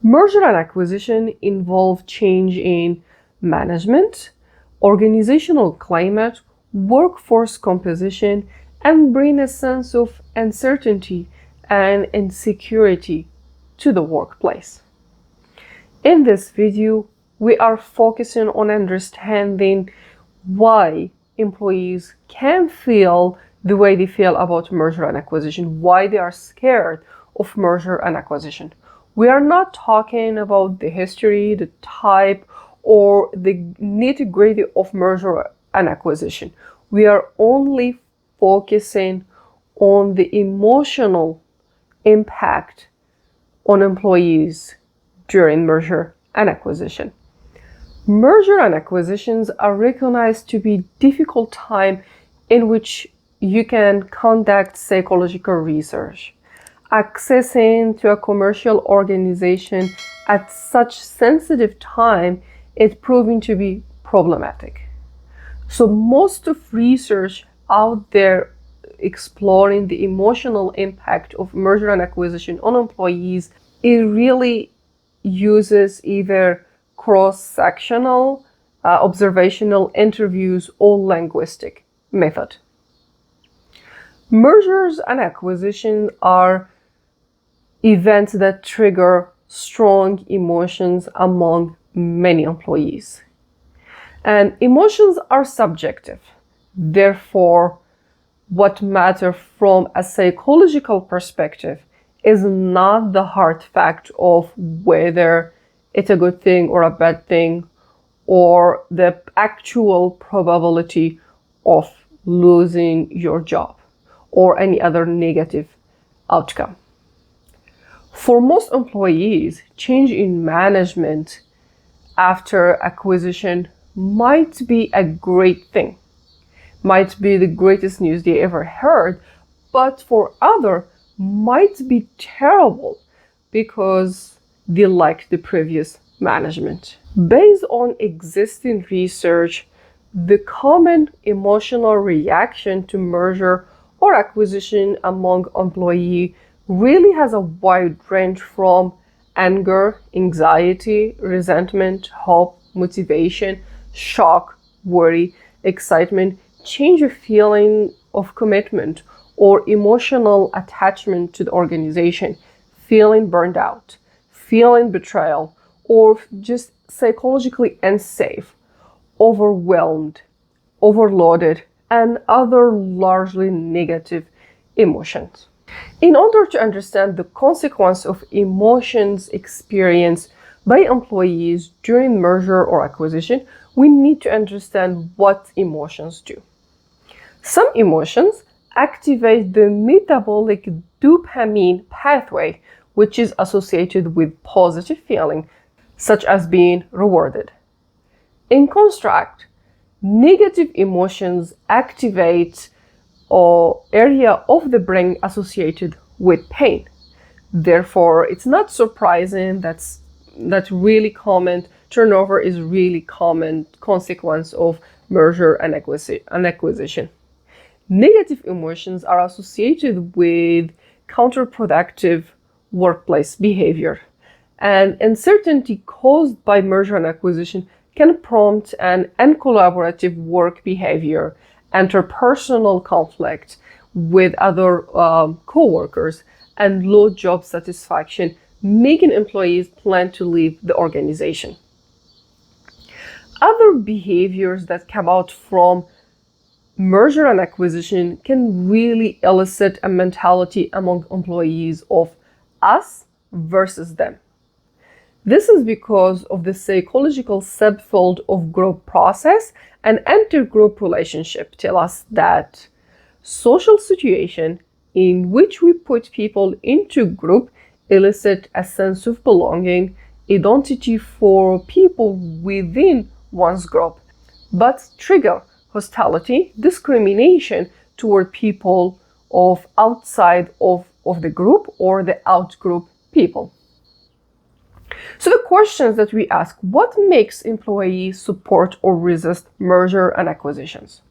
Merger and acquisition involve change in management, organizational climate, workforce composition, and bring a sense of uncertainty and insecurity to the workplace. In this video, we are focusing on understanding why employees can feel the way they feel about merger and acquisition, why they are scared of merger and acquisition. We are not talking about the history, the type, or the nitty-gritty of merger and acquisition. We are only focusing on the emotional impact on employees during merger and acquisition. Merger and acquisitions are recognized to be difficult time in which you can conduct psychological research. Accessing to a commercial organization at such sensitive time is proving to be problematic. So most of research out there exploring the emotional impact of merger and acquisition on employees, it really uses either cross-sectional, observational interviews, or linguistic method. Mergers and acquisitions are events that trigger strong emotions among many employees. And emotions are subjective. Therefore, what matters from a psychological perspective is not the hard fact of whether it's a good thing or a bad thing, or the actual probability of losing your job or any other negative outcome. For most employees, change in management after acquisition might be a great thing, might be the greatest news they ever heard, but for others might be terrible because they like the previous management. Based on existing research, the common emotional reaction to merger or acquisition among employees really has a wide range from anger, anxiety, resentment, hope, motivation, shock, worry, excitement, change of feeling of commitment or emotional attachment to the organization, feeling burned out, feeling betrayal, or just psychologically unsafe, overwhelmed, overloaded, and other largely negative emotions. In order to understand the consequence of emotions experienced by employees during merger or acquisition, we need to understand what emotions do. Some emotions activate the metabolic dopamine pathway, which is associated with positive feeling, such as being rewarded. In contrast, negative emotions activate an area of the brain associated with pain. Therefore, it's not surprising that really common turnover is really common consequence of merger and acquisition. Negative emotions are associated with counterproductive workplace behavior, and uncertainty caused by merger and acquisition can prompt an uncollaborative work behavior, interpersonal conflict with other co-workers, and low job satisfaction, making employees plan to leave the organization. Other behaviors that come out from merger and acquisition can really elicit a mentality among employees of us versus them. This is because of the psychological subfield of group process and intergroup relationship tell us that social situation in which we put people into group elicit a sense of belonging, identity for people within one's group, but trigger hostility, discrimination toward people of outside of the group or the out-group people. So the questions that we ask, what makes employees support or resist merger and acquisitions?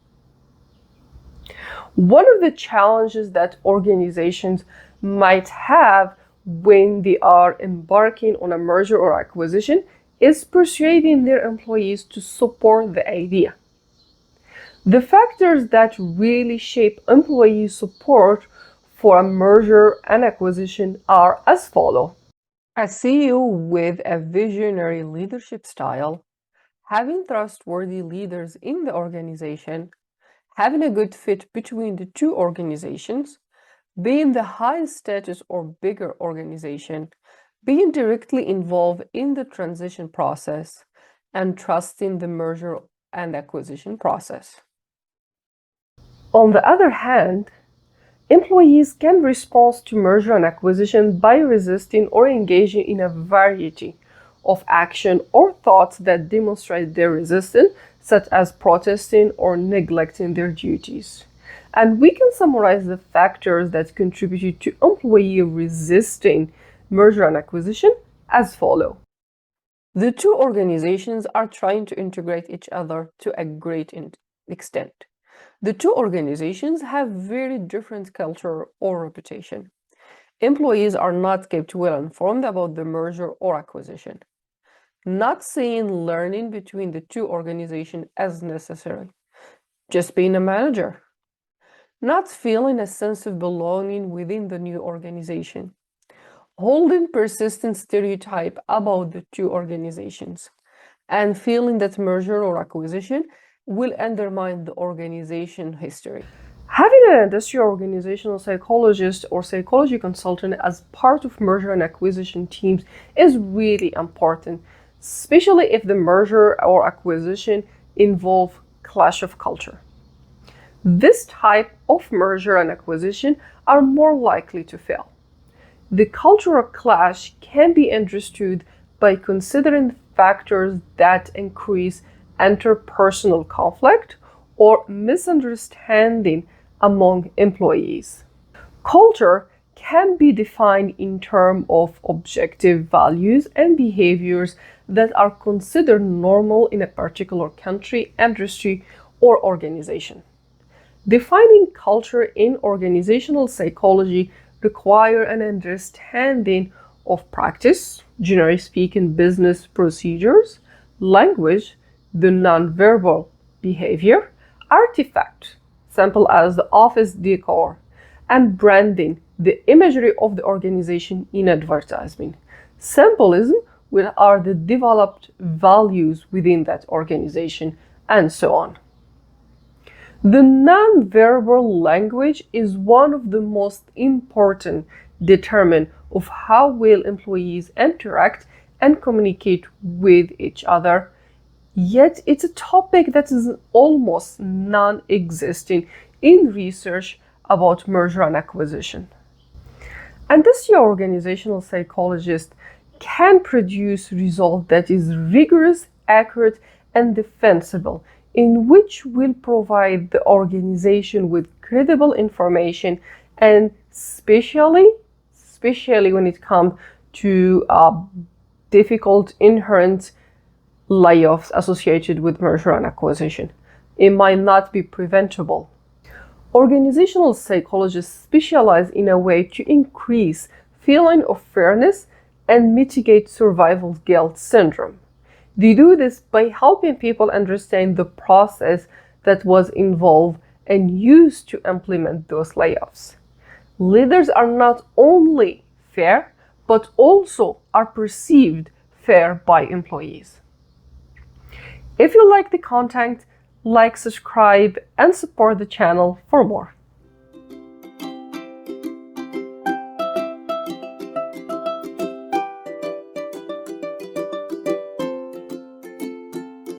One of the challenges that organizations might have when they are embarking on a merger or acquisition is persuading their employees to support the idea. The factors that really shape employee support for a merger and acquisition are as follow. A CEO with a visionary leadership style, having trustworthy leaders in the organization, having a good fit between the two organizations, being the highest status or bigger organization, being directly involved in the transition process, and trusting the merger and acquisition process. On the other hand, employees can respond to merger and acquisition by resisting or engaging in a variety of action or thoughts that demonstrate their resistance, such as protesting or neglecting their duties. And we can summarize the factors that contributed to employee resisting merger and acquisition as follow. The two organizations are trying to integrate each other to a great extent. The two organizations have very different culture or reputation. Employees are not kept well informed about the merger or acquisition, not seeing learning between the two organizations as necessary, just being a manager, not feeling a sense of belonging within the new organization, holding persistent stereotype about the two organizations, and feeling that merger or acquisition will undermine the organization history. Having an industrial organizational psychologist or psychology consultant as part of merger and acquisition teams is really important, especially if the merger or acquisition involve clash of culture. This type of merger and acquisition are more likely to fail. The cultural clash can be understood by considering factors that increase interpersonal conflict or misunderstanding among employees. Culture can be defined in terms of objective values and behaviors that are considered normal in a particular country, industry, or organization. Defining culture in organizational psychology requires an understanding of practice, generally speaking, business procedures, language, the nonverbal behavior, artifact, simple as the office decor, and branding, the imagery of the organization in advertising. Symbolism, which are the developed values within that organization, and so on. The nonverbal language is one of the most important determinants of how well employees interact and communicate with each other. Yet it's a topic that is almost non-existent in research about merger and acquisition. And this organizational psychologist can produce results that is rigorous, accurate, and defensible, in which will provide the organization with credible information, and especially when it comes to difficult inherent layoffs associated with merger and acquisition. It might not be preventable. Organizational psychologists specialize in a way to increase feeling of fairness and mitigate survival guilt syndrome. They do this by helping people understand the process that was involved and used to implement those layoffs. Leaders are not only fair, but also are perceived fair by employees. If you like the content, like, subscribe, and support the channel for more.